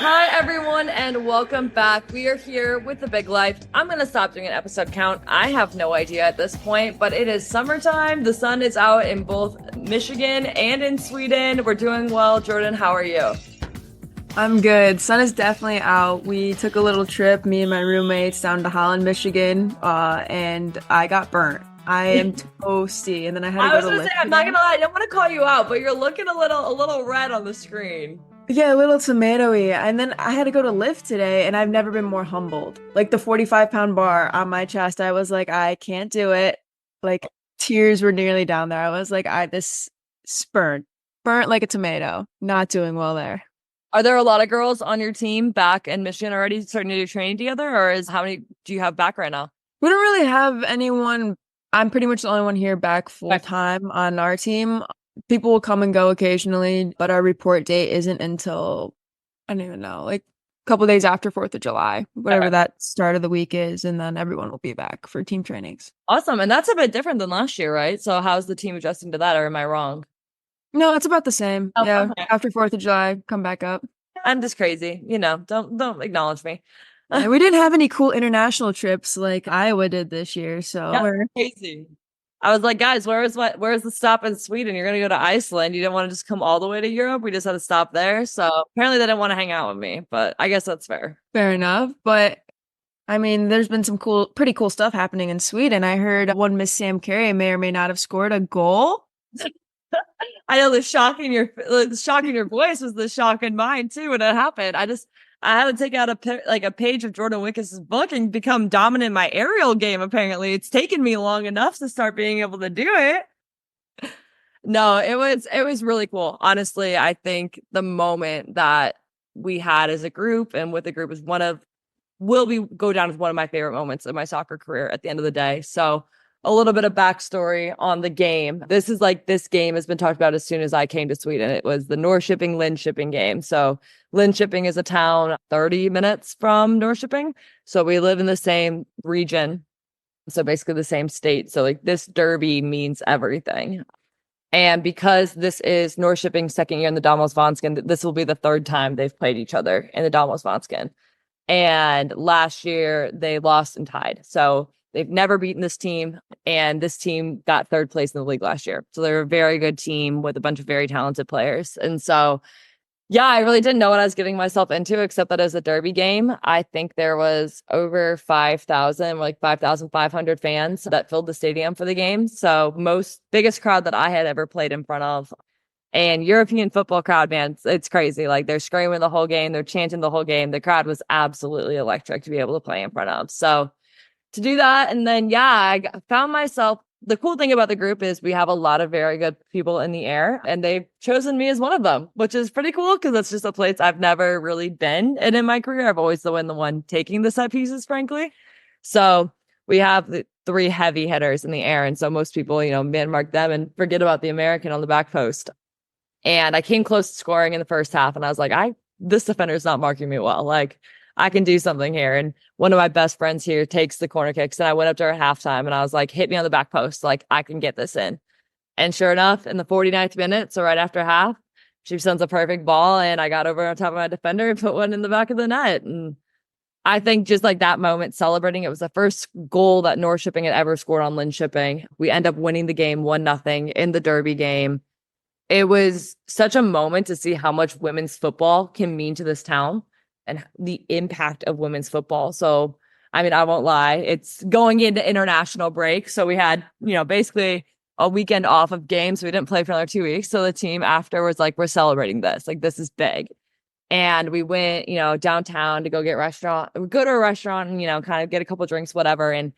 Hi, everyone, and welcome back. We are here with The Big Life. I'm going to stop doing an episode count. I have no idea at this point, but it is summertime. The sun is out in both Michigan and in Sweden. We're doing well. Jordyn, how are you? I'm good. Sun is definitely out. We took a little trip, me and my roommates, down to Holland, Michigan, and I got burnt. I am toasty, and then I had to I go was to going to say, lift I'm not today. going to lie, I don't want to call you out, but you're looking a little red on the screen. Yeah, a little tomatoey, and then I had to go to lift today, and I've never been more humbled. Like the 45-pound bar on my chest, I was like, I can't do it. Like tears were nearly down there. I was like, this burnt like a tomato. Not doing well there. Are there a lot of girls on your team back in Michigan already starting to do training together, or how many do you have back right now? We don't really have anyone. I'm pretty much the only one here back full Okay. time on our team. People will come and go occasionally, but our report date isn't until I don't even know, like a couple days after 4th of July, whatever that start of the week is, and then everyone will be back for team trainings. Awesome. And that's a bit different than last year, right? So how's the team adjusting to that, or am I wrong? No, it's about the same. Oh, Yeah, okay. after 4th of July, come back up. I'm just crazy. Don't acknowledge me. Yeah, we didn't have any cool international trips like Iowa did this year, so Yeah, crazy. I was like, guys, where's the stop in Sweden? You're gonna go to Iceland. You didn't want to just come all the way to Europe. We just had to stop there. So apparently they didn't want to hang out with me, but I guess that's fair. fair enough. But I mean, there's been some pretty cool stuff happening in Sweden. I heard one Miss Sam Carey may or may not have scored a goal. I know the shock in your voice was the shock in mine too when it happened. I had to take out a page of Jordan Wickes' book and become dominant in my aerial game. Apparently, it's taken me long enough to start being able to do it. No, it was really cool. Honestly, I think the moment that we had as a group and with the group is will be go down as one of my favorite moments of my soccer career at the end of the day. So a little bit of backstory on the game. This game has been talked about as soon as I came to Sweden. It was the Norrköping Linköping game. So Linköping is a town 30 minutes from Norrköping. So we live in the same region. So basically the same state. So like this derby means everything. And because this is Norrköping's second year in the Damallsvenskan, this will be the third time they've played each other in the Damallsvenskan. And last year they lost and tied. So they've never beaten this team. And this team got third place in the league last year. So they're a very good team with a bunch of very talented players. And so, yeah, I really didn't know what I was getting myself into, except that as a derby game, I think there was over 5,000, like 5,500 fans that filled the stadium for the game. So biggest crowd that I had ever played in front of. And European football crowd, man, it's crazy. Like they're screaming the whole game, they're chanting the whole game. The crowd was absolutely electric to be able to play in front of. So to do that, and then yeah, found myself. The cool thing about the group is we have a lot of very good people in the air, and they've chosen me as one of them, which is pretty cool because it's just a place I've never really been. And in my career, I've always been the one taking the set pieces, frankly. So we have the three heavy hitters in the air, and so most people, man mark them and forget about the American on the back post. And I came close to scoring in the first half, and I was like, this defender is not marking me well. Like, I can do something here. And one of my best friends here takes the corner kicks, and I went up to her at halftime, and I was like, hit me on the back post. Like, I can get this in. And sure enough, in the 49th minute, so right after half, she sends a perfect ball, and I got over on top of my defender and put one in the back of the net. And I think just like that moment celebrating, it was the first goal that Norrköping had ever scored on Linköping. We end up winning the game 1-0 in the derby game. It was such a moment to see how much women's football can mean to this town and the impact of women's football. So, I mean, I won't lie, it's going into international break. So we had, basically a weekend off of games. We didn't play for another 2 weeks. So the team afterwards, like, we're celebrating this. Like, this is big. And we went, downtown to go go to a restaurant and, kind of get a couple drinks, whatever. And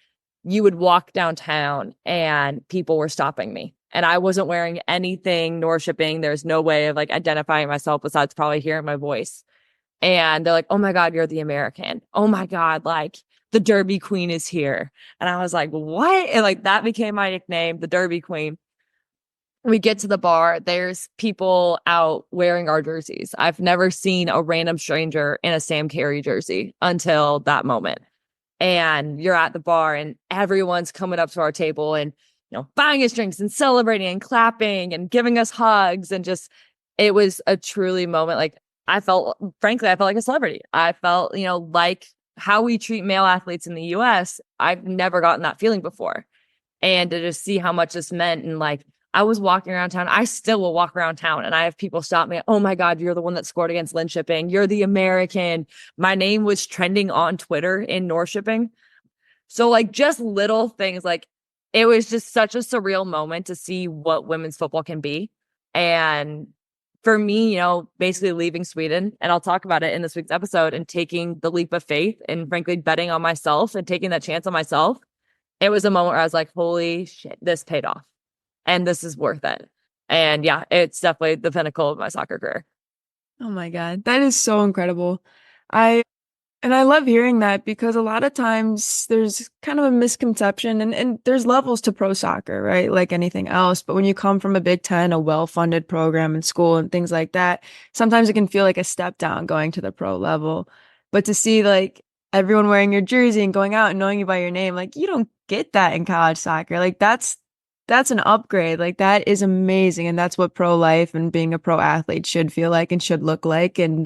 you would walk downtown and people were stopping me. And I wasn't wearing anything nor shipping. There's no way of like identifying myself besides probably hearing my voice. And they're like, oh my God, you're the American. Oh my God, like the Derby Queen is here. And I was like, what? And like that became my nickname, the Derby Queen. We get to the bar, there's people out wearing our jerseys. I've never seen a random stranger in a Sam Carey jersey until that moment. And you're at the bar and everyone's coming up to our table and, buying us drinks and celebrating and clapping and giving us hugs. And just, it was a truly moment. Like frankly, I felt like a celebrity. I felt, like how we treat male athletes in the US. I've never gotten that feeling before. And to just see how much this meant. And like, I was walking around town. I still will walk around town and I have people stop me. Oh my God, you're the one that scored against Lynn Shipping. You're the American. My name was trending on Twitter in North Shipping. So like just little things, like it was just such a surreal moment to see what women's football can be. And for me, basically leaving Sweden, and I'll talk about it in this week's episode, and taking the leap of faith and frankly betting on myself and taking that chance on myself, it was a moment where I was like, holy shit, this paid off and this is worth it. And yeah, it's definitely the pinnacle of my soccer career. Oh my God, that is so incredible. I And I love hearing that because a lot of times there's kind of a misconception and there's levels to pro soccer, right? Like anything else. But when you come from a Big Ten, a well-funded program in school and things like that, sometimes it can feel like a step down going to the pro level. But to see like everyone wearing your jersey and going out and knowing you by your name, like you don't get that in college soccer. Like that's an upgrade. Like that is amazing. And that's what pro life and being a pro athlete should feel like and should look like. And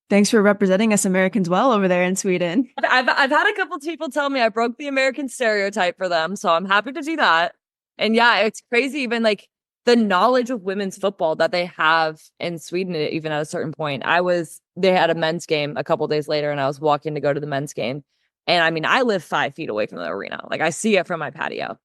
thanks for representing us Americans well over there in Sweden. I've had a couple of people tell me I broke the American stereotype for them, so I'm happy to do that. And yeah, it's crazy even like the knowledge of women's football that they have in Sweden, even at a certain point. They had a men's game a couple days later, and I was walking to go to the men's game. And I mean, I live 5 feet away from the arena. Like I see it from my patio.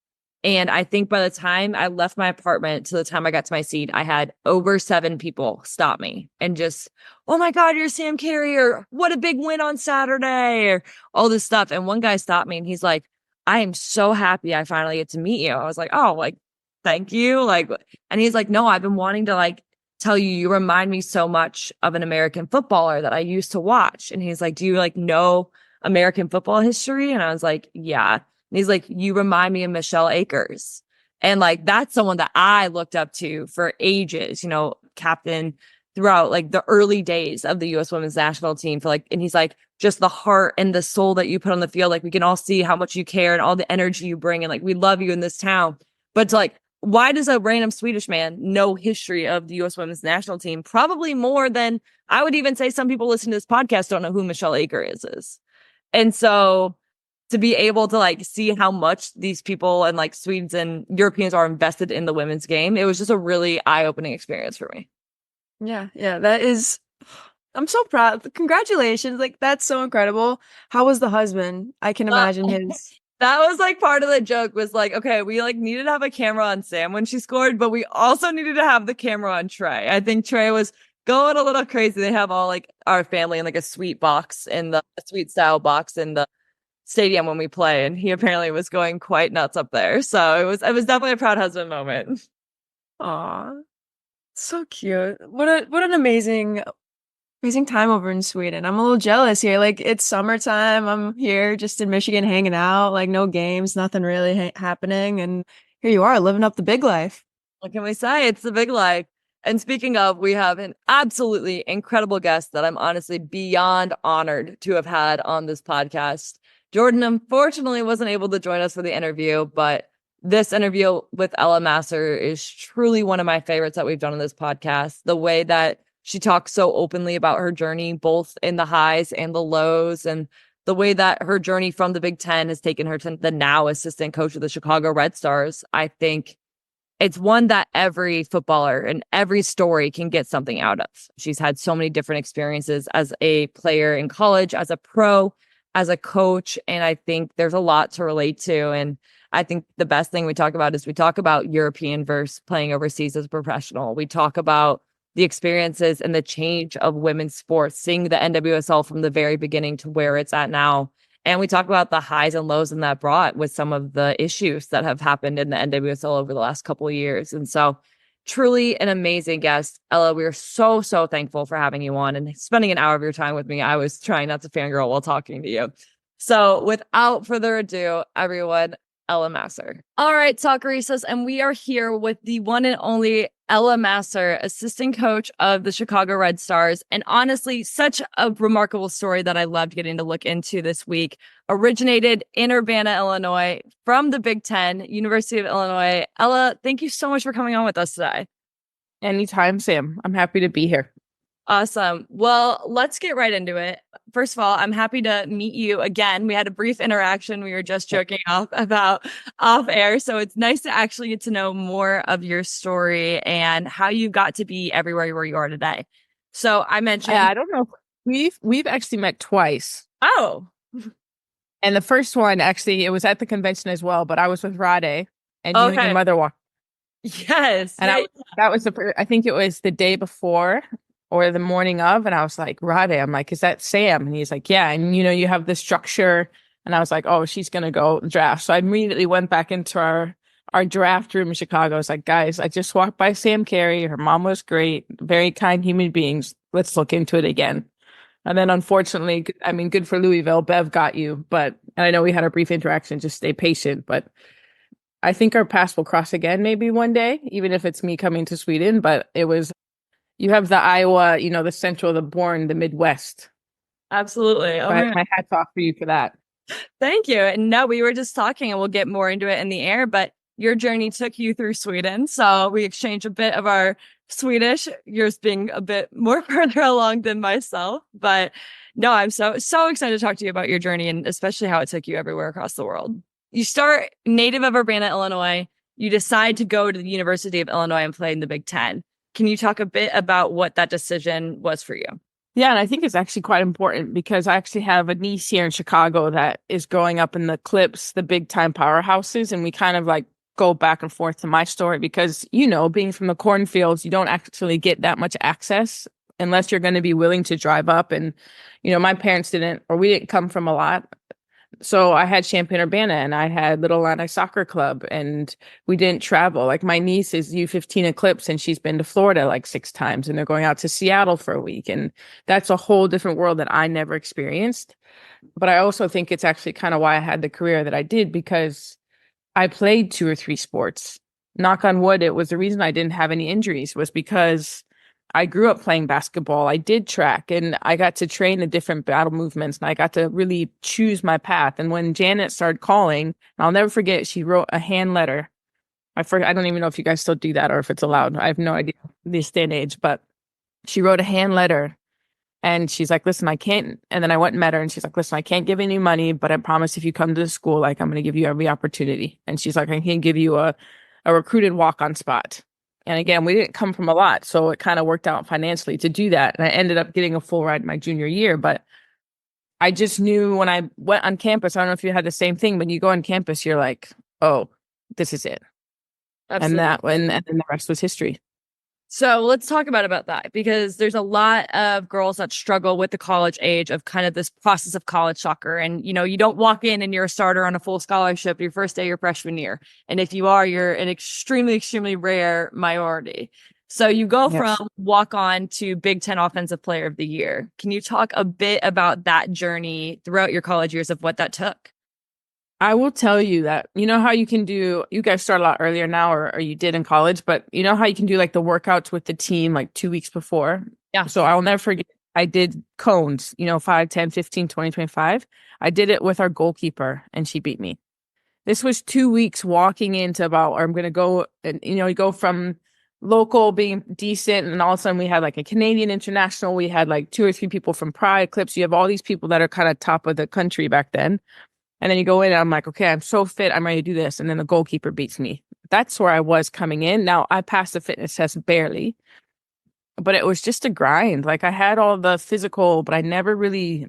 And I think by the time I left my apartment to the time I got to my seat, I had over 7 people stop me and just, oh my God, you're Sam Carey, or what a big win on Saturday, or all this stuff. And one guy stopped me and he's like, I am so happy I finally get to meet you. I was like, oh, like, thank you. Like, and he's like, no, I've been wanting to like tell you, you remind me so much of an American footballer that I used to watch. And he's like, do you like know American football history? And I was like, yeah. And he's like, you remind me of Michelle Akers. And like, that's someone that I looked up to for ages, captain throughout like the early days of the U.S. women's national team for like, and he's like, just the heart and the soul that you put on the field. Like we can all see how much you care and all the energy you bring. And like, we love you in this town. But it's like, why does a random Swedish man know history of the U.S. women's national team? Probably more than I would even say some people listening to this podcast don't know who Michelle Akers is. And so to be able to like see how much these people and like Swedes and Europeans are invested in the women's game, it was just a really eye-opening experience for me. Yeah, that is, I'm so proud. Congratulations. Like, that's so incredible. How was the husband? I can imagine his. That was like part of the joke was like, okay, we like needed to have a camera on Sam when she scored, but we also needed to have the camera on Trey. I think Trey was going a little crazy. They have all like our family in like a suite box in the a suite style box in the stadium when we play, and he apparently was going quite nuts up there. So it was definitely a proud husband moment. Aw, so cute. What an amazing time over in Sweden. I'm a little jealous here. Like it's summertime. I'm here just in Michigan hanging out, like no games, nothing really happening, and here you are living up the big life. What can we say? It's the big life. And speaking of, we have an absolutely incredible guest that I'm honestly beyond honored to have had on this podcast. Jordyn unfortunately wasn't able to join us for the interview, but this interview with Ella Masar is truly one of my favorites that we've done on this podcast. The way that she talks so openly about her journey, both in the highs and the lows, and the way that her journey from the Big Ten has taken her to the now assistant coach of the Chicago Red Stars. I think it's one that every footballer and every story can get something out of. She's had so many different experiences as a player in college, as a pro, as a coach. And I think there's a lot to relate to. And I think the best thing we talk about is we talk about European versus playing overseas as a professional. We talk about the experiences and the change of women's sports, seeing the NWSL from the very beginning to where it's at now. And we talk about the highs and lows and that brought with some of the issues that have happened in the NWSL over the last couple of years. And so truly an amazing guest. Ella, we are so, so thankful for having you on and spending an hour of your time with me. I was trying not to fangirl while talking to you. So without further ado, everyone, Ella Masar. All right, Socceristas, and we are here with the one and only Ella Masar, assistant coach of the Chicago Red Stars. And honestly, such a remarkable story that I loved getting to look into this week. Originated in Urbana, Illinois, from the Big Ten, University of Illinois. Ella, thank you so much for coming on with us today. Anytime, Sam. I'm happy to be here. Awesome. Well, let's get right into it. First of all, I'm happy to meet you again. We had a brief interaction. We were just joking off about off air. So it's nice to actually get to know more of your story and how you got to be everywhere where you are today. So I Yeah, mentioned, I don't know. We've actually met twice. oh, And the first one, actually, it was at the convention as well, but I was with Rade and you and your okay. mother walked. Yes. And that was I think it was the day before or the morning of. And I was like, Rade, I'm like, is that Sam? And he's like, yeah. And you have the structure. And I was like, oh, she's going to go draft. So I immediately went back into our draft room in Chicago. I was like, guys, I just walked by Sam Carey. Her mom was great, very kind human beings. Let's look into it again. And then unfortunately, I mean, good for Louisville, Bev got you, and I know we had a brief interaction, just stay patient, but I think our paths will cross again maybe one day, even if it's me coming to Sweden, but you have the Iowa, the central, the born, the Midwest. Absolutely. Oh So my, my hat's off for you for that. thank you. And no, we were just talking and we'll get more into it in the air, but your journey took you through Sweden. So we exchanged a bit of our Swedish, yours being a bit more further along than myself. But no, I'm so excited to talk to you about your journey and especially how it took you everywhere across the world. You start native of Urbana, Illinois. You decide to go to the University of Illinois and play in the Big Ten. Can you talk a bit about what that decision was for you? Yeah, and I think it's actually quite important because I actually have a niece here in Chicago that is growing up in the Clips, the big time powerhouses, and we kind of like go back and forth to my story because, being from the cornfields, you don't actually get that much access unless you're going to be willing to drive up. And, my parents didn't, or we didn't come from a lot. So I had Champaign-Urbana and I had Little Illini Soccer Club and we didn't travel. Like my niece is U15 Eclipse and she's been to Florida like 6 times and they're going out to Seattle for a week. And that's a whole different world that I never experienced. But I also think it's actually kind of why I had the career that I did because I played 2 or 3 sports. Knock on wood, it was the reason I didn't have any injuries was because I grew up playing basketball. I did track and I got to train the different battle movements and I got to really choose my path. And when Janet started calling, I'll never forget, she wrote a hand letter. I don't even know if you guys still do that or if it's allowed. I have no idea this day and age, but she wrote a hand letter and she's like, listen, I can't. And then I went and met her and she's like, listen, I can't give any money, but I promise if you come to the school, like I'm going to give you every opportunity. And she's like, I can give you a recruited walk-on spot. And again, we didn't come from a lot, so it kind of worked out financially to do that. And I ended up getting a full ride my junior year. But I just knew when I went on campus, I don't know if you had the same thing, but you go on campus, you're like, oh, this is it. Absolutely. And then the rest was history. So let's talk about that because there's a lot of girls that struggle with the college age of kind of this process of college soccer. And, you don't walk in and you're a starter on a full scholarship your first day your freshman year. And if you are, you're an extremely, extremely rare minority. So you go Yes. from walk on to Big Ten Offensive Player of the Year. Can you talk a bit about that journey throughout your college years of what that took? I will tell you that, how you guys start a lot earlier now, or you did in college, but you know how you can do like the workouts with the team like 2 weeks before? Yeah. So I'll never forget, I did cones, 5, 10, 15, 20, 25. I did it with our goalkeeper and she beat me. This was 2 weeks walking into about, or I'm going to go, and you go from local being decent and all of a sudden we had like a Canadian international. We had like 2 or 3 people from Pride Clips. You have all these people that are kind of top of the country back then. And then you go in and I'm like, okay, I'm so fit. I'm ready to do this. And then the goalkeeper beats me. That's where I was coming in. Now I passed the fitness test barely, but it was just a grind. Like I had all the physical, but I never really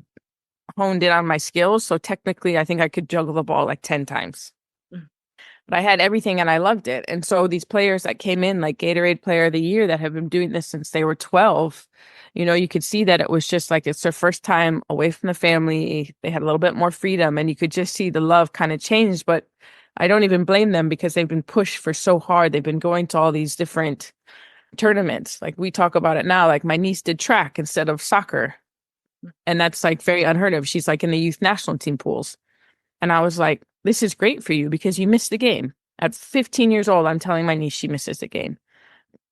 honed in on my skills. So technically I think I could juggle the ball like 10 times. But I had everything and I loved it. And so these players that came in, like Gatorade Player of the Year, that have been doing this since they were 12, you could see that it was just like it's their first time away from the family. They had a little bit more freedom and you could just see the love kind of change. But I don't even blame them because they've been pushed for so hard. They've been going to all these different tournaments. Like we talk about it now, like my niece did track instead of soccer. And that's like very unheard of. She's like in the youth national team pools. And I was like, this is great for you because you missed the game. At 15 years old, I'm telling my niece she misses the game.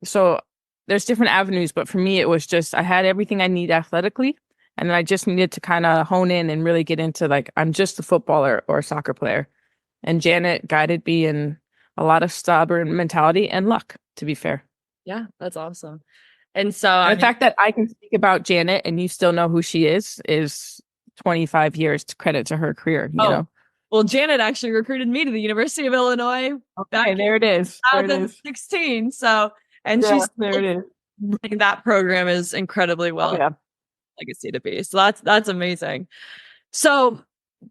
So there's different avenues, but for me, it was just I had everything I need athletically, and I just needed to kind of hone in and really get into like I'm just a footballer or a soccer player. And Janet guided me in a lot of stubborn mentality and luck, to be fair. Yeah, that's awesome. And so I And the mean, fact that I can speak about Janet and you still know who she is 25 years to credit to her career, you know? well, Janet actually recruited me to the University of Illinois back Okay, there it is. There it in is. 2016. So, and Yeah, she's there it is. running that program is incredibly Oh, well yeah. legacy to be. So that's amazing. So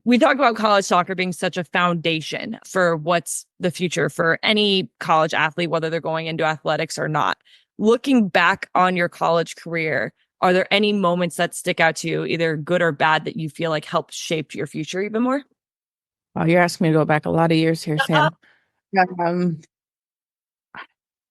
we talk about college soccer being such a foundation for what's the future for any college athlete, whether they're going into athletics or not. Looking back on your college career, are there any moments that stick out to you, either good or bad, that you feel like helped shape your future even more? Wow, you're asking me to go back a lot of years here, Sam. Um,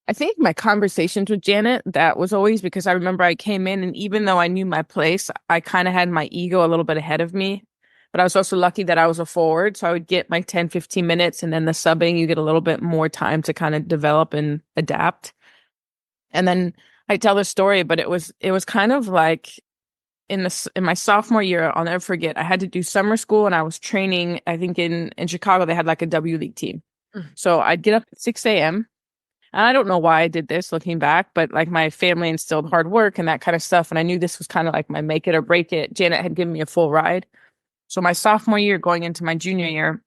I think my conversations with Janet, that was always because I remember I came in and even though I knew my place, I kind of had my ego a little bit ahead of me. But I was also lucky that I was a forward. So I would get my 10, 15 minutes and then the subbing, you get a little bit more time to kind of develop and adapt. And then I tell the story, but it was kind of like in my sophomore year, I'll never forget, I had to do summer school and I was training, I think in Chicago, they had like a W League team. So I'd get up at 6 a.m. And I don't know why I did this looking back, but like my family instilled hard work and that kind of stuff. And I knew this was kind of like my make it or break it. Janet had given me a full ride. So my sophomore year going into my junior year,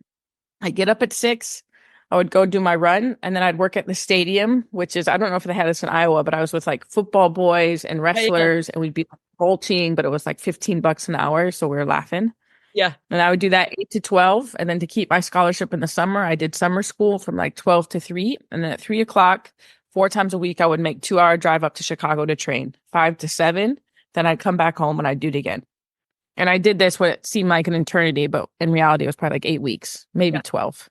I get up at 6. I would go do my run and then I'd work at the stadium, which is, I don't know if they had this in Iowa, but I was with like football boys and wrestlers and we'd be team, but it was like $15 an hour. So we were laughing. Yeah. And I would do that 8 to 12. And then to keep my scholarship in the summer, I did summer school from like 12 to 3. And then at 3 o'clock, 4 times a week, I would make 2-hour drive up to Chicago to train 5 to 7. Then I'd come back home and I'd do it again. And I did this what seemed like an eternity, but in reality, it was probably like 8 weeks, maybe 12.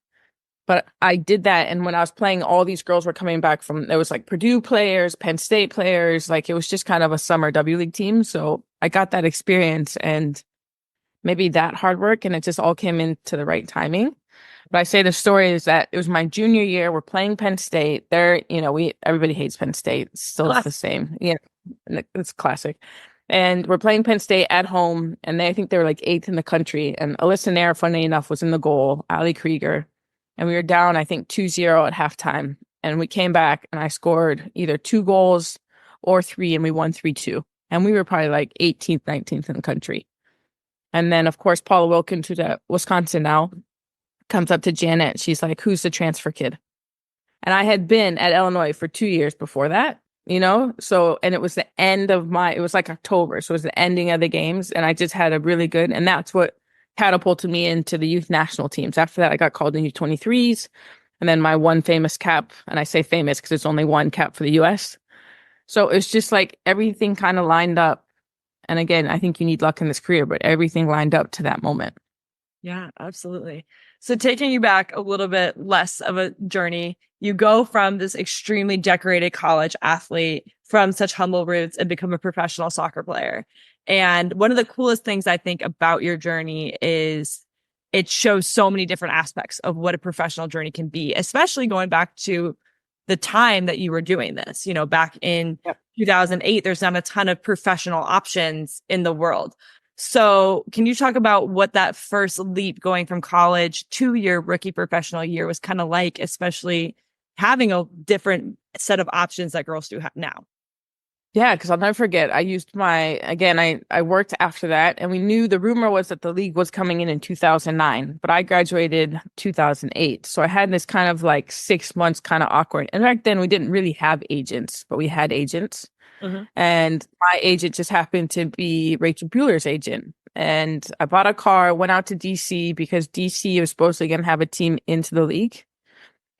But I did that. And when I was playing, all these girls were coming back from, there was like Purdue players, Penn State players, like it was just kind of a summer W League team. So I got that experience and maybe that hard work and it just all came into the right timing. But I say the story is that it was my junior year. We're playing Penn State. There, everybody hates Penn State. Still it's the same. Yeah, it's classic. And we're playing Penn State at home. And I think they were like 8th in the country. And Alyssa Nair, funny enough, was in the goal, Ali Krieger. And we were down, I think, 2-0 at halftime. And we came back and I scored either 2 goals or 3 and we won 3-2. And we were probably like 18th, 19th in the country. And then, of course, Paula Wilkins, who's at Wisconsin now, comes up to Janet. She's like, who's the transfer kid? And I had been at Illinois for 2 years before that, So, and it was the end of it was like October. So it was the ending of the games. And I just had a really good, and that's what catapulted me into the youth national teams. After that, I got called in U23s. And then my one famous cap, and I say famous because it's only one cap for the US. So it's just like everything kind of lined up. And again, I think you need luck in this career, but everything lined up to that moment. Yeah, absolutely. So taking you back a little bit less of a journey, you go from this extremely decorated college athlete from such humble roots and become a professional soccer player. And one of the coolest things I think about your journey is it shows so many different aspects of what a professional journey can be, especially going back to the time that you were doing this, back in 2008, there's not a ton of professional options in the world. So can you talk about what that first leap going from college to your rookie professional year was kind of like, especially having a different set of options that girls do have now? Yeah, because I'll never forget. I used I worked after that and we knew the rumor was that the league was coming in 2009, but I graduated 2008. So I had this kind of like 6 months kind of awkward. And back then we didn't really have agents, but we had agents. Mm-hmm. And my agent just happened to be Rachel Bueller's agent. And I bought a car, went out to DC because DC was supposedly going to have a team into the league.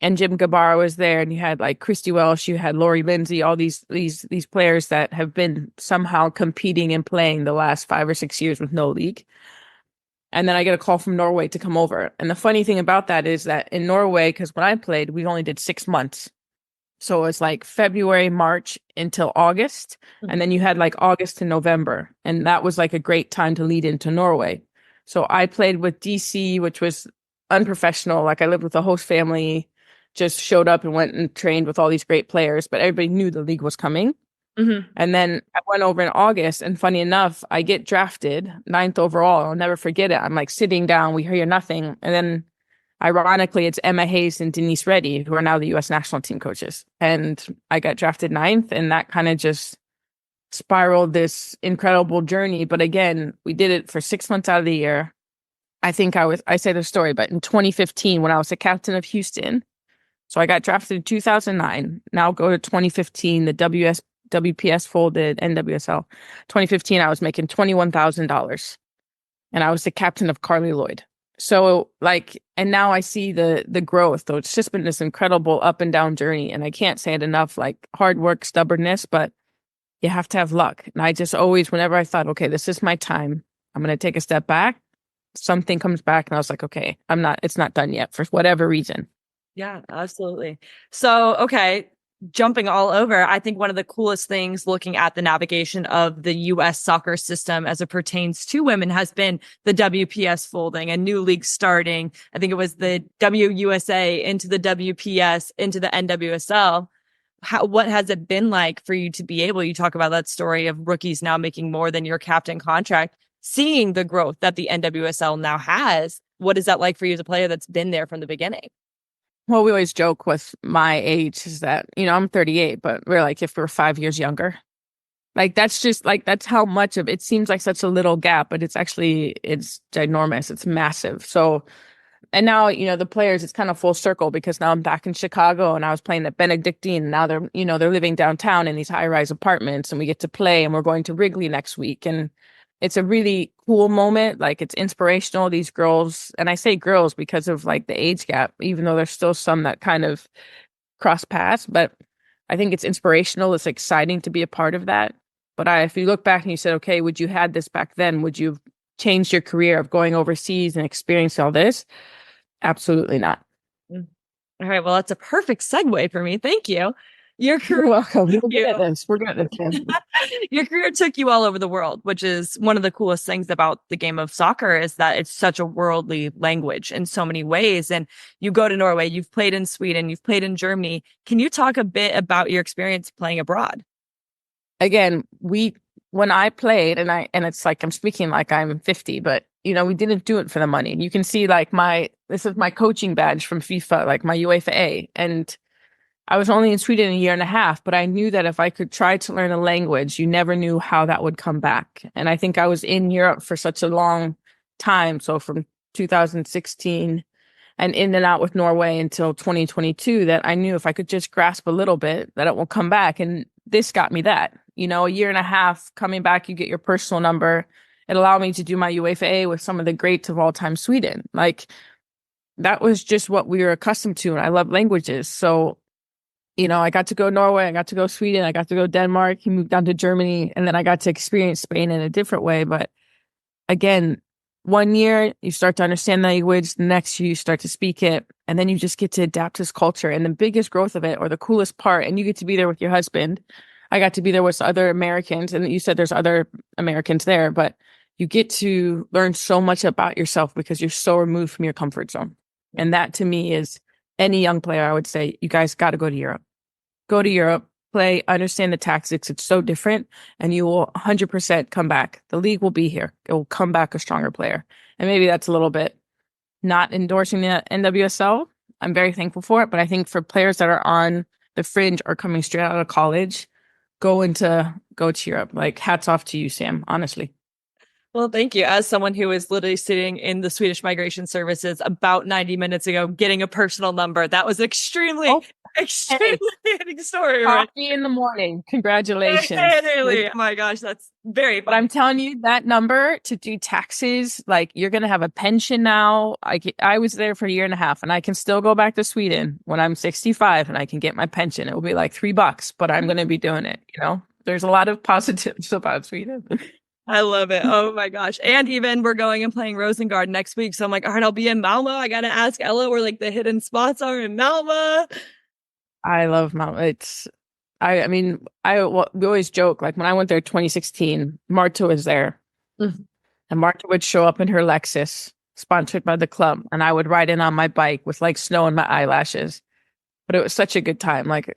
And Jim Gabarra was there, and you had like Christy Welsh, you had Lori Lindsay, all these players that have been somehow competing and playing the last 5 or 6 years with no league. And then I get a call from Norway to come over. And the funny thing about that is that in Norway, because when I played, we only did 6 months. So it's like February, March until August. Mm-hmm. And then you had like August to November. And that was like a great time to lead into Norway. So I played with DC, which was unprofessional. Like I lived with a host family, just showed up and went and trained with all these great players, but everybody knew the league was coming. Mm-hmm. And then I went over in August, and funny enough, I get drafted 9th overall. I'll never forget it. I'm like sitting down, we hear nothing. And then ironically, it's Emma Hayes and Denise Reddy, who are now the U.S. national team coaches. And I got drafted 9th, and that kind of just spiraled this incredible journey. But again, we did it for 6 months out of the year. I think I say the story, but in 2015, when I was the captain of Houston, so I got drafted in 2009. Now go to 2015, the WPS folded NWSL. 2015, I was making $21,000 and I was the captain of Carly Lloyd. So like, and now I see the growth, though. It's just been this incredible up and down journey. And I can't say it enough, like hard work, stubbornness, but you have to have luck. And I just always, whenever I thought, okay, this is my time, I'm going to take a step back, something comes back and I was like, okay, it's not done yet for whatever reason. Yeah, absolutely. So, okay, jumping all over, I think one of the coolest things looking at the navigation of the US soccer system as it pertains to women has been the WPS folding and new leagues starting. I think it was the WUSA into the WPS into the NWSL. What has it been like for you to be able, you talk about that story of rookies now making more than your captain contract, seeing the growth that the NWSL now has. What is that like for you as a player that's been there from the beginning? Well, we always joke with my age is that, I'm 38, but we're like, if we're 5 years younger, like, that's just like, that's how much of it seems like such a little gap, but it's ginormous. It's massive. So, and now, the players, it's kind of full circle because now I'm back in Chicago and I was playing at Benedictine. And now they're living downtown in these high rise apartments and we get to play and we're going to Wrigley next week. And it's a really cool moment. Like, it's inspirational. These girls, and I say girls because of like the age gap, even though there's still some that kind of cross paths, but I think it's inspirational. It's exciting to be a part of that. But if you look back and you said, okay, would you had this back then? Would you have changed your career of going overseas and experiencing all this? Absolutely not. All right. Well, that's a perfect segue for me. Thank you. You're welcome. We're good at this. We're good at this. Your career took you all over the world, which is one of the coolest things about the game of soccer is that it's such a worldly language in so many ways. And you go to Norway, you've played in Sweden, you've played in Germany. Can you talk a bit about your experience playing abroad? Again, when I played, and it's like I'm speaking like I'm 50, but we didn't do it for the money. You can see like this is my coaching badge from FIFA, like my UEFA A, and I was only in Sweden a year and a half, but I knew that if I could try to learn a language, you never knew how that would come back. And I think I was in Europe for such a long time. So from 2016 and in and out with Norway until 2022, that I knew if I could just grasp a little bit, that it will come back. And this got me that, a year and a half coming back, you get your personal number. It allowed me to do my UEFA A with some of the greats of all time Sweden. Like, that was just what we were accustomed to. And I love languages. So I got to go Norway, I got to go Sweden, I got to go Denmark, he moved down to Germany, and then I got to experience Spain in a different way. But again, 1 year, you start to understand the language, the next year, you start to speak it, and then you just get to adapt to this culture. And the biggest growth of it, or the coolest part, and you get to be there with your husband. I got to be there with other Americans, and you said there's other Americans there, but you get to learn so much about yourself because you're so removed from your comfort zone. And that to me is any young player, I would say, you guys got to go to Europe. Go to Europe, play, understand the tactics. It's so different, and you will 100% come back. The league will be here. It will come back a stronger player. And maybe that's a little bit not endorsing the NWSL. I'm very thankful for it. But I think for players that are on the fringe or coming straight out of college, go to Europe. Like, hats off to you, Sam, honestly. Well, thank you. As someone who is literally sitting in the Swedish Migration Services about 90 minutes ago, getting a personal number, that was extremely exciting story. Coffee in the morning. Congratulations. Oh my gosh, that's very funny. But I'm telling you, that number to do taxes, like, you're going to have a pension now. I was there for a year and a half, and I can still go back to Sweden when I'm 65 and I can get my pension. It will be like $3, but I'm going to be doing it. There's a lot of positives about Sweden. I love it. Oh my gosh. And even we're going and playing Rosengard next week. So I'm like, all right, I'll be in Malmo. I got to ask Ella where like the hidden spots are in Malmo. I love Malmo. We always joke, like when I went there 2016, Marta was there. Mm-hmm. And Marta would show up in her Lexus, sponsored by the club. And I would ride in on my bike with like snow in my eyelashes. But it was such a good time. Like,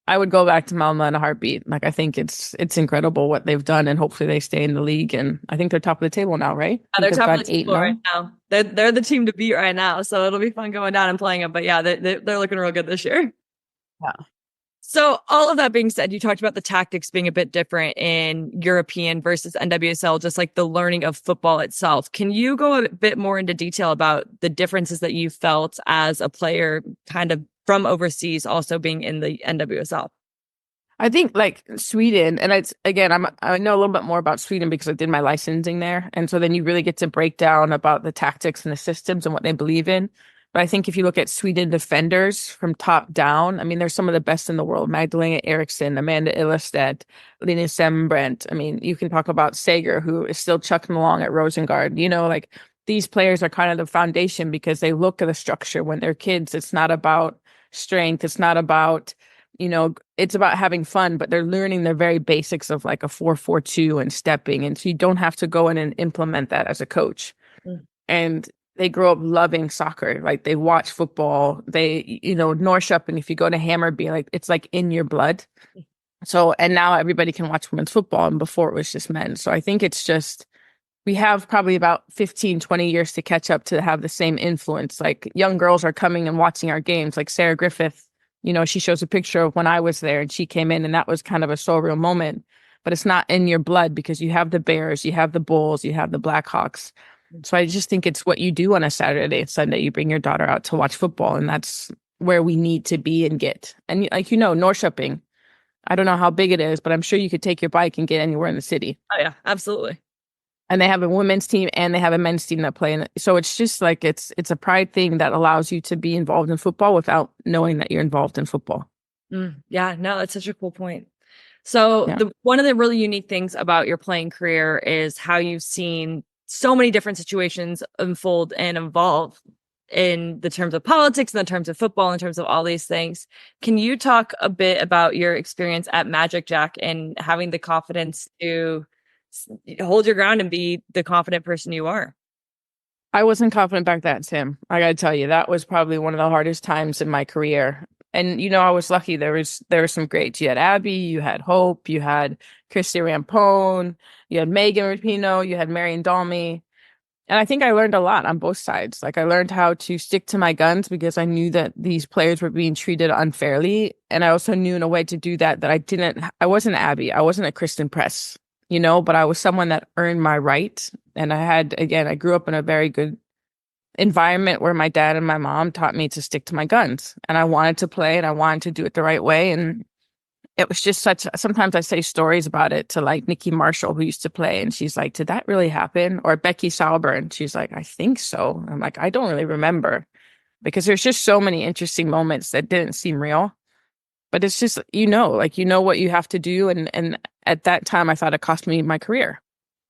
I would go back to Malmo in a heartbeat. Like, I think it's incredible what they've done, and hopefully they stay in the league. And I think they're top of the table now, right? Yeah, they're top of the table right now. They're the team to beat right now. So it'll be fun going down and playing them. But yeah, they're looking real good this year. Yeah. So all of that being said, you talked about the tactics being a bit different in European versus NWSL, just like the learning of football itself. Can you go a bit more into detail about the differences that you felt as a player kind of from overseas, also being in the NWSL? I think like Sweden, and it's again, I know a little bit more about Sweden because I did my licensing there. And so then you really get to break down about the tactics and the systems and what they believe in. But I think if you look at Sweden defenders from top down, I mean, they're some of the best in the world. Magdalena Eriksson, Amanda Illestedt, Lina Sembrant. I mean, you can talk about Sager, who is still chucking along at Rosengard. You know, like these players are kind of the foundation because they look at the structure when they're kids. It's not about strength. It's not about, you know, it's about having fun, but they're learning the very basics of like a 4-4-2 and stepping. And so you don't have to go in and implement that as a coach. Mm. And they grow up loving soccer. Like they watch football. They, you know, Norrköping, if you go to Hammarby, like it's like in your blood. So, and now everybody can watch women's football. And before it was just men. So I think it's just, we have probably about 15, 20 years to catch up to have the same influence. Like young girls are coming and watching our games. Like Sarah Griffith, you know, she shows a picture of when I was there and she came in and that was kind of a surreal moment. But it's not in your blood because you have the Bears, you have the Bulls, you have the Blackhawks. So I just think it's what you do on a Saturday and Sunday. You bring your daughter out to watch football, and that's where we need to be and get. And like, you know, Norrköping, I don't know how big it is, but I'm sure you could take your bike and get anywhere in the city. Oh, yeah, absolutely. And they have a women's team and they have a men's team that play in it. So it's just like it's a pride thing that allows you to be involved in football without knowing that you're involved in football. Yeah, no, that's such a cool point. So one of the really unique things about your playing career is how you've seen so many different situations unfold and evolve in the terms of politics, in the terms of football, in terms of all these things. Can you talk a bit about your experience at Magic Jack and having the confidence to hold your ground and be the confident person you are? I wasn't confident back then, Sam. I got to tell you, that was probably one of the hardest times in my career. And, you know, I was lucky. There were some greats. You had Abby, you had Hope, you had Christy Rampone, you had Megan Rapinoe, you had Marion Dalmy. And I think I learned a lot on both sides. Like I learned how to stick to my guns because I knew that these players were being treated unfairly. And I also knew in a way to do that I wasn't Abby. I wasn't a Kristen Press, you know, but I was someone that earned my right. And I grew up in a very good environment where my dad and my mom taught me to stick to my guns, and I wanted to play and I wanted to do it the right way. And it was just sometimes I say stories about it to like Nikki Marshall, who used to play, and she's like, did that really happen? Or Becky Sauber, she's like, I think so. I'm like, I don't really remember, because there's just so many interesting moments that didn't seem real. But it's just, you know what you have to do. And at that time I thought it cost me my career.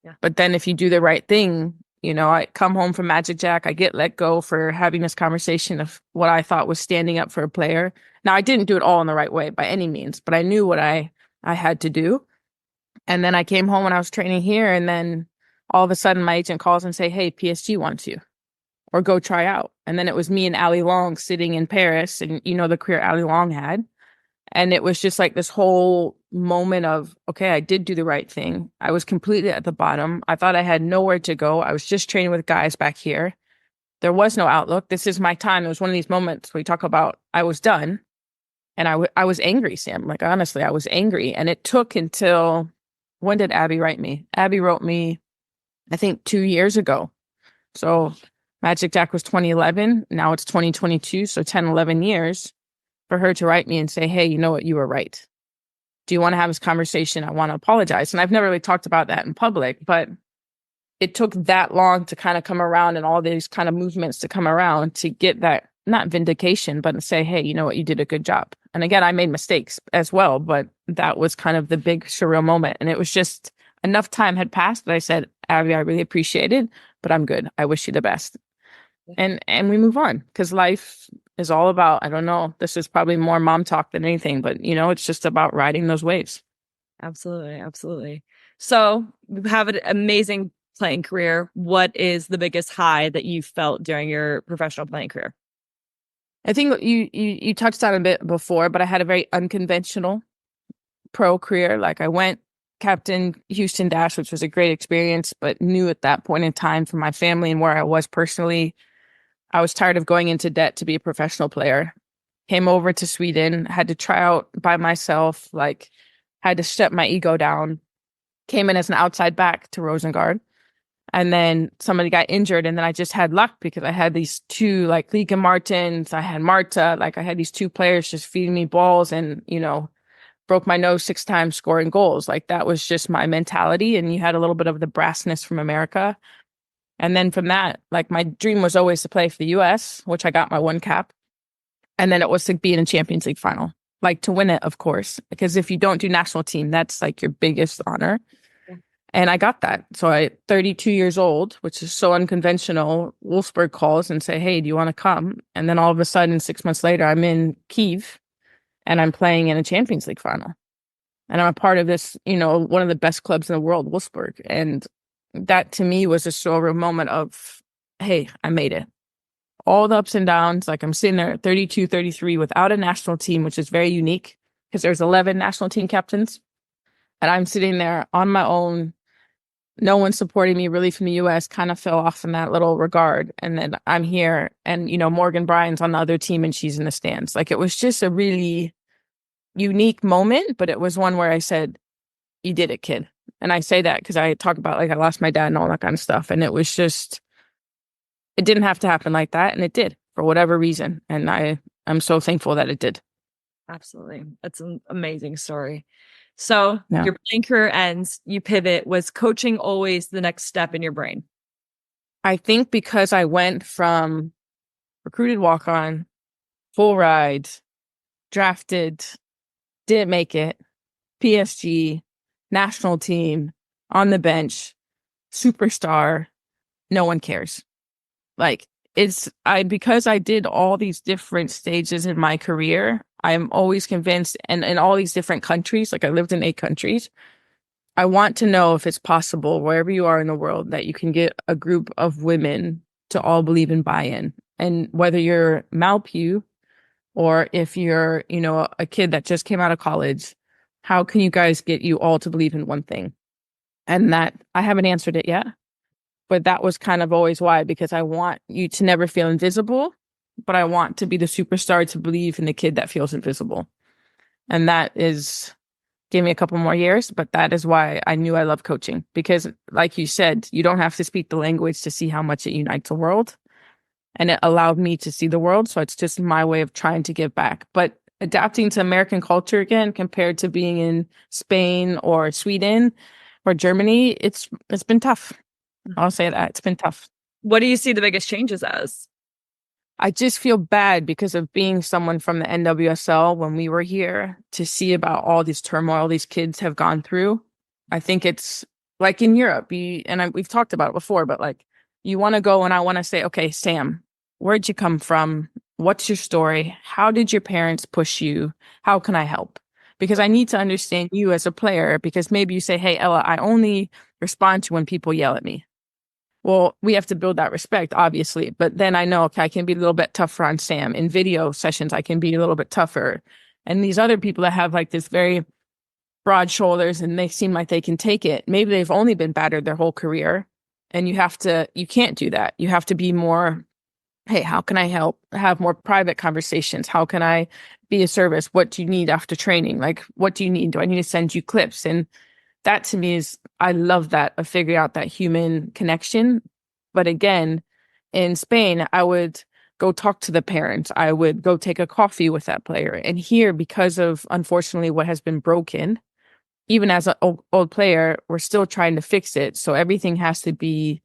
Yeah. But then if you do the right thing, you know, I come home from Magic Jack, I get let go for having this conversation of what I thought was standing up for a player. Now, I didn't do it all in the right way by any means, but I knew what I had to do. And then I came home when I was training here, and then all of a sudden my agent calls and say, hey, PSG wants you, or go try out. And then it was me and Ali Long sitting in Paris, and you know the career Ali Long had. And it was just like this whole moment of, okay, I did do the right thing. I was completely at the bottom. I thought I had nowhere to go. I was just training with guys back here. There was no outlook. This is my time. It was one of these moments where we talk about I was done. And I was angry, Sam. Like, honestly, I was angry. And it took until, when did Abby write me? Abby wrote me, I think 2 years ago. So Magic Jack was 2011. Now it's 2022. So 10, 11 years. For her to write me and say, hey, you know what, you were right. Do you want to have this conversation? I want to apologize. And I've never really talked about that in public, but it took that long to kind of come around and all these kind of movements to come around to get that, not vindication, but say, hey, you know what, you did a good job. And again, I made mistakes as well, but that was kind of the big surreal moment. And it was just enough time had passed that I said, Abby, I really appreciate it, but I'm good. I wish you the best. And we move on, because life is all about, I don't know, this is probably more mom talk than anything, but you know, it's just about riding those waves. Absolutely. Absolutely. So you have an amazing playing career. What is the biggest high that you felt during your professional playing career? I think you touched on a bit before, but I had a very unconventional pro career. Like I went captain Houston Dash, which was a great experience, but knew at that point in time for my family and where I was personally, I was tired of going into debt to be a professional player. came over to Sweden, had to try out by myself, like had to shut my ego down, came in as an outside back to Rosengard. And then somebody got injured, and then I just had luck because I had these two, like Lieke Martens, I had Marta, like I had these two players just feeding me balls and, broke my nose 6 times scoring goals. Like that was just my mentality. And you had a little bit of the brassness from America. And then from that, like my dream was always to play for the US, which I got my 1 cap. And then it was to be in a Champions League final, like to win it, of course, because if you don't do national team, that's like your biggest honor. And I got that. So at 32 years old, which is so unconventional, Wolfsburg calls and say, hey, do you want to come? And then all of a sudden, 6 months later, I'm in Kyiv and I'm playing in a Champions League final. And I'm a part of this, one of the best clubs in the world, Wolfsburg. And that to me was a surreal moment of, hey, I made it. All the ups and downs, like I'm sitting there at 32, 33 without a national team, which is very unique because there's 11 national team captains. And I'm sitting there on my own. No one supporting me really from the US, kind of fell off in that little regard. And then I'm here and, Morgan Bryan's on the other team and she's in the stands. Like it was just a really unique moment, but it was one where I said, you did it, kid. And I say that because I talk about like I lost my dad and all that kind of stuff. And it was just, it didn't have to happen like that. And it did for whatever reason. And I'm so thankful that it did. Absolutely. That's an amazing story. So Yeah. Your playing career ends, you pivot. Was coaching always the next step in your brain? I think because I went from recruited walk-on, full ride, drafted, didn't make it, PSG, national team, on the bench, superstar, no one cares. Like because I did all these different stages in my career, I'm always convinced, and in all these different countries, like I lived in 8 countries, I want to know if it's possible, wherever you are in the world, that you can get a group of women to all believe in buy-in. And whether you're Malpew or if you're, a kid that just came out of college, how can you guys get you all to believe in one thing? And that, I haven't answered it yet, but that was kind of always why, because I want you to never feel invisible, but I want to be the superstar to believe in the kid that feels invisible. And that is, give me a couple more years, but that is why I knew I loved coaching. Because like you said, you don't have to speak the language to see how much it unites the world. And it allowed me to see the world. So it's just my way of trying to give back. But adapting to American culture again, compared to being in Spain or Sweden or Germany, it's been tough. I'll say that. It's been tough. What do you see the biggest changes as? I just feel bad because of being someone from the NWSL when we were here to see about all this turmoil these kids have gone through. I think it's like in Europe, we've talked about it before, but like you want to go and I want to say, okay, Sam, where'd you come from? What's your story? How did your parents push you? How can I help? Because I need to understand you as a player, because maybe you say, hey, Ella, I only respond to when people yell at me. Well, we have to build that respect, obviously. But then I know, okay, I can be a little bit tougher on Sam. In video sessions, I can be a little bit tougher. And these other people that have like this very broad shoulders and they seem like they can take it, maybe they've only been battered their whole career. And you can't do that. You have to be more, hey, how can I help? Have more private conversations. How can I be a service? What do you need after training? Like, what do you need? Do I need to send you clips? And that to me I love that, of figuring out that human connection. But again, in Spain, I would go talk to the parents. I would go take a coffee with that player. And here, because of, unfortunately, what has been broken, even as an old player, we're still trying to fix it. So everything has to be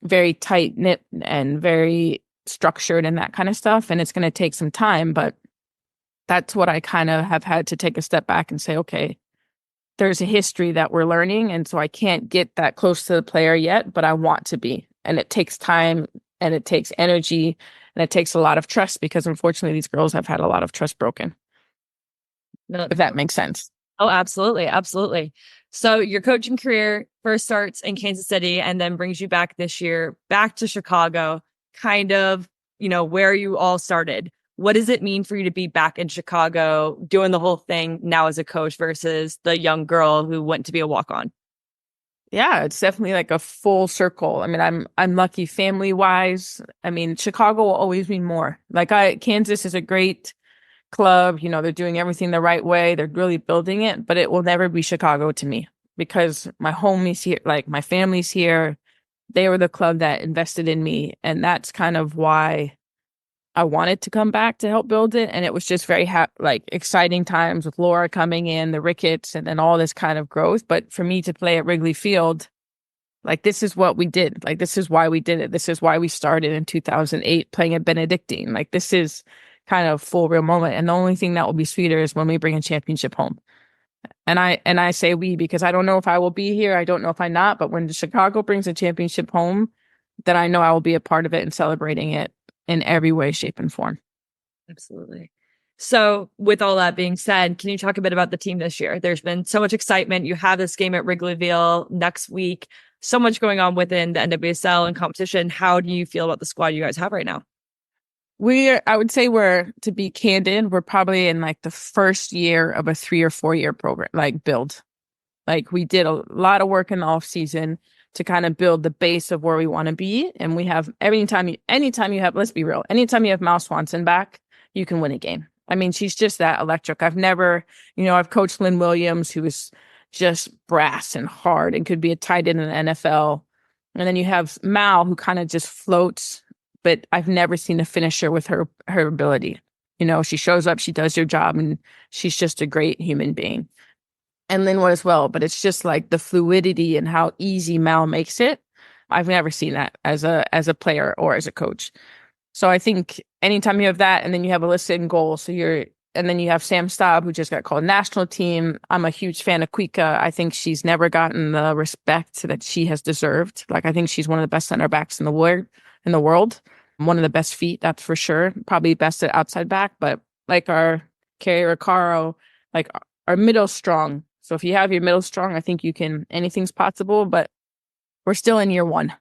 very tight knit and very structured and that kind of stuff. And it's going to take some time, but that's what I kind of have had to take a step back and say, okay, there's a history that we're learning. And so I can't get that close to the player yet, but I want to be. And it takes time and it takes energy and it takes a lot of trust, because unfortunately these girls have had a lot of trust broken. No, if that makes sense. Oh, absolutely. Absolutely. So your coaching career first starts in Kansas City and then brings you back this year, back to Chicago, kind of, where you all started. What does it mean for you to be back in Chicago doing the whole thing now as a coach versus the young girl who went to be a walk-on? Yeah, it's definitely like a full circle. I mean, I'm lucky family wise. I mean, Chicago will always mean more. Like Kansas is a great club. They're doing everything the right way. They're really building it, but it will never be Chicago to me because my homies here, like my family's here. They were the club that invested in me. And that's kind of why I wanted to come back to help build it. And it was just very exciting times with Laura coming in, the Ricketts, and then all this kind of growth. But for me to play at Wrigley Field, like, this is what we did. Like, this is why we did it. This is why we started in 2008 playing at Benedictine. Like, this is kind of full real moment. And the only thing that will be sweeter is when we bring a championship home. And I say we because I don't know if I will be here. I don't know if I'm not. But when Chicago brings a championship home, then I know I will be a part of it and celebrating it in every way, shape, and form. Absolutely. So with all that being said, can you talk a bit about the team this year? There's been so much excitement. You have this game at Wrigleyville next week. So much going on within the NWSL and competition. How do you feel about the squad you guys have right now? I would say to be candid, we're probably in like the first year of a 3 or 4 year program, like build. Like, we did a lot of work in the off season to kind of build the base of where we want to be. And we have anytime you have, let's be real, anytime you have Mal Swanson back, you can win a game. I mean, she's just that electric. I've coached Lynn Williams, who is just brass and hard and could be a tight end in the NFL. And then you have Mal, who kind of just floats, but I've never seen a finisher with her ability. She shows up, she does your job, and she's just a great human being. And Linwood as well, but it's just like the fluidity and how easy Mal makes it. I've never seen that as a player or as a coach. So I think anytime you have that, and then you have Alyssa in goal, and then you have Sam Staub, who just got called national team. I'm a huge fan of Kuika. I think she's never gotten the respect that she has deserved. Like, I think she's one of the best center backs in the world. One of the best feet, that's for sure. Probably best at outside back, but like our Carrie Recaro, like our middle strong. So if you have your middle strong, I think anything's possible, but we're still in year 1.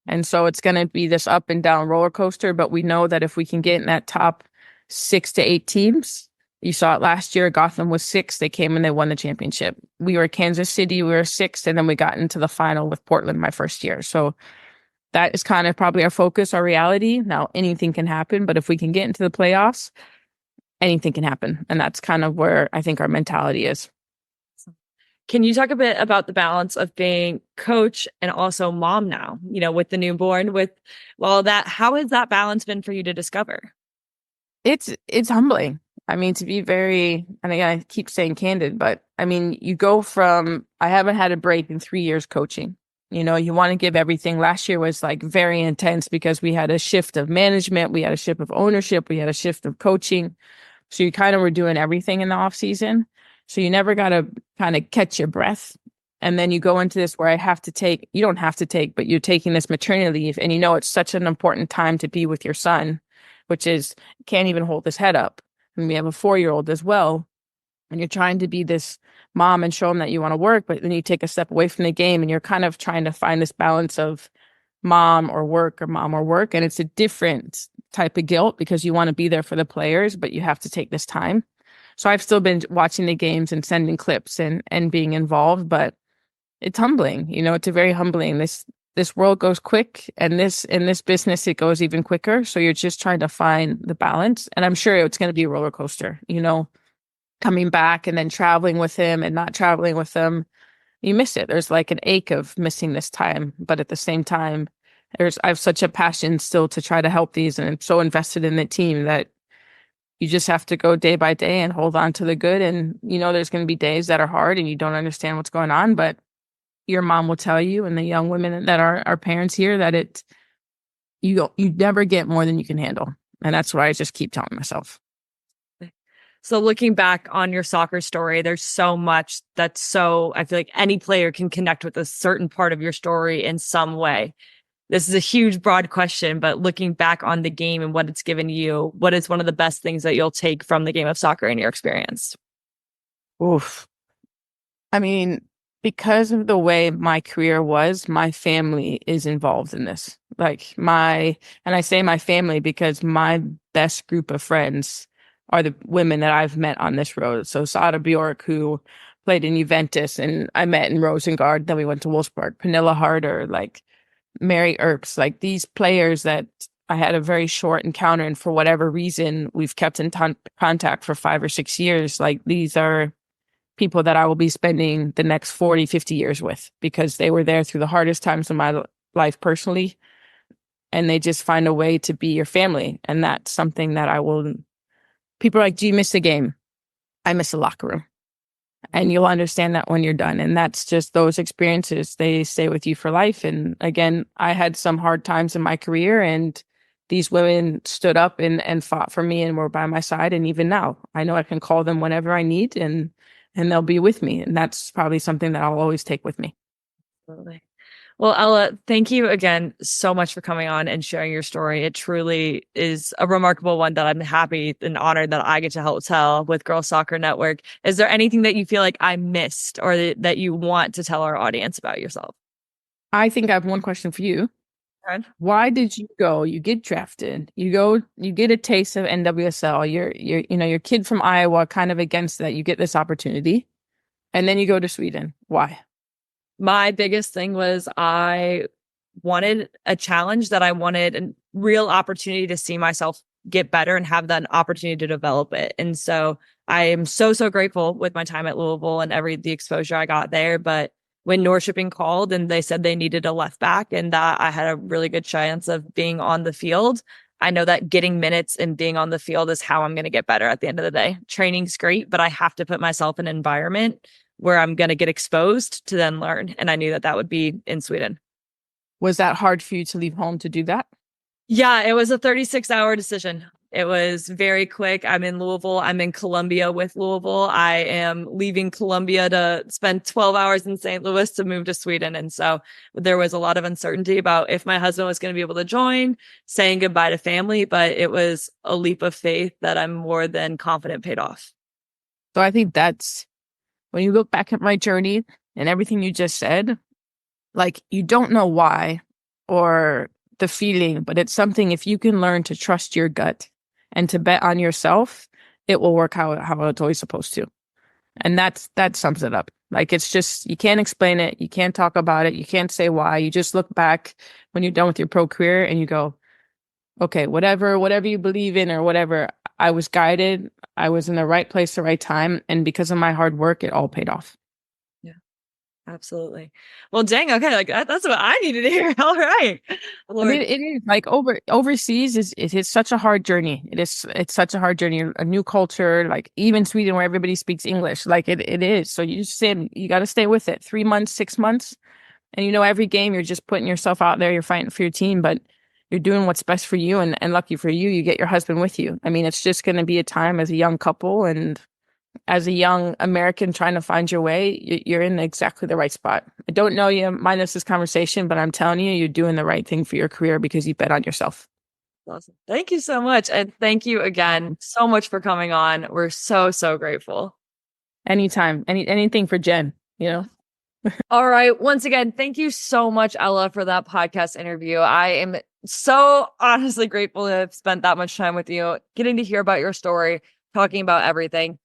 And so it's going to be this up and down roller coaster. But we know that if we can get in that top 6 to 8 teams, you saw it last year, Gotham was 6. They came and they won the championship. We were Kansas City, we were 6th, and then we got into the final with Portland my first year. So that is kind of probably our focus, our reality. Now, anything can happen, but if we can get into the playoffs, anything can happen. And that's kind of where I think our mentality is. Can you talk a bit about the balance of being coach and also mom now, with the newborn, with all that? How has that balance been for you to discover? It's humbling. I mean, to be and again, I keep saying candid, but I mean, you go from, I haven't had a break in 3 years coaching. You want to give everything. Last year was like very intense because we had a shift of management, we had a shift of ownership, we had a shift of coaching. So you kind of were doing everything in the off season. So you never got to kind of catch your breath. And then you go into this where you don't have to take, but you're taking this maternity leave, and it's such an important time to be with your son, which is can't even hold his head up. And we have a 4-year-old as well. And you're trying to be this mom and show him that you want to work, but then you take a step away from the game and you're kind of trying to find this balance of mom or work. And it's a different type of guilt because you want to be there for the players, but you have to take this time. So I've still been watching the games and sending clips and being involved, but it's humbling. It's a very humbling. This world goes quick, and in this business, it goes even quicker. So you're just trying to find the balance. And I'm sure it's going to be a roller coaster, coming back and then traveling with him and not traveling with him. You miss it. There's like an ache of missing this time. But at the same time, I have such a passion still to try to help these, and I'm so invested in the team that you just have to go day by day and hold on to the good. And, there's going to be days that are hard and you don't understand what's going on, but your mom will tell you, and the young women that are our parents here, that you never get more than you can handle. And that's what I just keep telling myself. So looking back on your soccer story, there's so much I feel like any player can connect with a certain part of your story in some way. This is a huge, broad question, but looking back on the game and what it's given you, what is one of the best things that you'll take from the game of soccer in your experience? Oof. I mean, because of the way my career was, my family is involved in this. And I say my family because my best group of friends are the women that I've met on this road. So Sada Bjork, who played in Juventus, and I met in Rosengard, then we went to Wolfsburg, Pernilla Harder, Mary Earps, these players that I had a very short encounter, and for whatever reason, we've kept in contact for 5 or 6 years. Like, these are people that I will be spending the next 40, 50 years with, because they were there through the hardest times of my life personally. And they just find a way to be your family. And that's something that people are like, do you miss the game? I miss the locker room. And you'll understand that when you're done. And that's just those experiences, they stay with you for life. And again, I had some hard times in my career, and these women stood up and fought for me and were by my side. And even now, I know I can call them whenever I need, and they'll be with me. And that's probably something that I'll always take with me. Absolutely. Well, Ella, thank you again so much for coming on and sharing your story. It truly is a remarkable one that I'm happy and honored that I get to help tell with Girls Soccer Network. Is there anything that you feel like I missed or that you want to tell our audience about yourself? I think I have one question for you. Okay. Why did you go? You get drafted. You get a taste of NWSL. Your kid from Iowa, kind of against that. You get this opportunity, and then you go to Sweden. Why? My biggest thing was I wanted a challenge, that I wanted a real opportunity to see myself get better and have that opportunity to develop it. And so I am so, so grateful with my time at Louisville and the exposure I got there. But when Norrköping called and they said they needed a left back and that I had a really good chance of being on the field, I know that getting minutes and being on the field is how I'm going to get better at the end of the day. Training's great, but I have to put myself in an environment where I'm going to get exposed to then learn. And I knew that would be in Sweden. Was that hard for you to leave home to do that? Yeah, it was a 36-hour decision. It was very quick. I'm in Louisville. I'm in Columbia with Louisville. I am leaving Columbia to spend 12 hours in St. Louis to move to Sweden. And so there was a lot of uncertainty about if my husband was going to be able to join, saying goodbye to family, but it was a leap of faith that I'm more than confident paid off. So I think that's, when you look back at my journey and everything you just said, like, you don't know why or the feeling, but it's something, if you can learn to trust your gut and to bet on yourself, it will work how it's always supposed to. And that sums it up. Like, it's just, you can't explain it. You can't talk about it. You can't say why. You just look back when you're done with your pro career and you go, okay, whatever you believe in or whatever, I was guided. I was in the right place, the right time. And because of my hard work, it all paid off. Yeah, absolutely. Well, dang. Okay. Like that's what I needed to hear. All right. I mean, it is like overseas is such a hard journey. It's such a hard journey. A new culture, like even Sweden where everybody speaks English, like it is. So you got to stay with it. 3 months, 6 months. And every game you're just putting yourself out there. You're fighting for your team, but you're doing what's best for you, and lucky for you, you get your husband with you. I mean, it's just going to be a time as a young couple and as a young American trying to find your way. You're in exactly the right spot. I don't know you minus this conversation, but I'm telling you, you're doing the right thing for your career because you bet on yourself. Awesome. Thank you so much. And thank you again so much for coming on. We're so, so grateful. Anytime, anything for Jen, All right. Once again, thank you so much, Ella, for that podcast interview. I am so honestly grateful to have spent that much time with you, getting to hear about your story, talking about everything.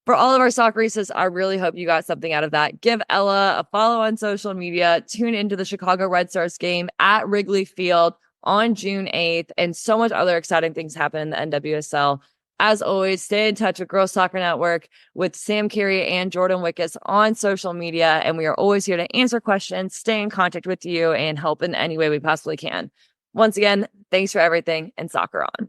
For all of our Socceristas, I really hope you got something out of that. Give Ella a follow on social media. Tune into the Chicago Red Stars game at Wrigley Field on June 8th. And so much other exciting things happen in the NWSL. As always, stay in touch with Girls Soccer Network with Sam Carey and Jordyn Wickus on social media. And we are always here to answer questions, stay in contact with you, and help in any way we possibly can. Once again, thanks for everything, and soccer on.